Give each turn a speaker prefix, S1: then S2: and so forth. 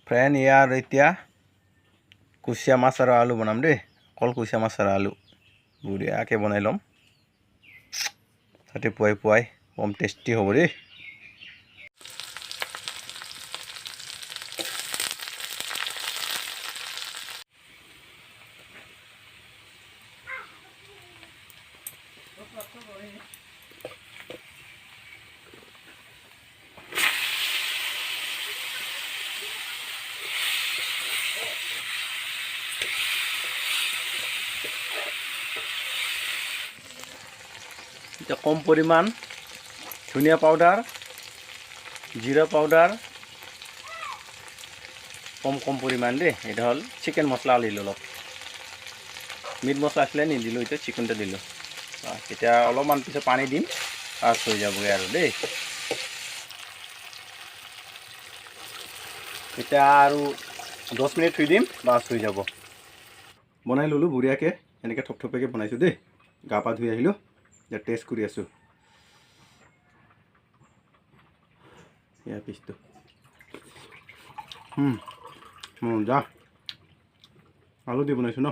S1: friend ইয়াৰ এতিয়া কুচিয়া মাছ আৰু আলু বনাম দেই অকল কুচিয়া মাছ আৰু আলু বঢ়িয়াকৈ বনাই ল'ম ৰাতিপুৱাই পুৱাই কম টেষ্টি হ'ব দেই এটা কম পৰিমাণ ধনিয়া পাউডাৰ জিৰা পাউডাৰ কম পৰিমাণ দেই এটা হ'ল চিকেন মছলা দিলোঁ অলপ মিট মছলা আছিলে নিদিলোঁ এতিয়া চিকেনটা দিলোঁ এতিয়া অলপমান পিছত পানী দিম বাছ হৈ যাবগৈ আৰু দেই এতিয়া আৰু 10 মিনিট থৈ দিম বাছ হৈ যাব বনাই ল'লোঁ বঢ়িয়াকৈ এনেকৈ থপথপীয়াকৈ বনাইছোঁ দেই গা পা ধুই আহিলোঁ এতিয়া টেষ্ট কৰি আছোঁ এয়া পিছটো যা আলু দি বনাইছোঁ ন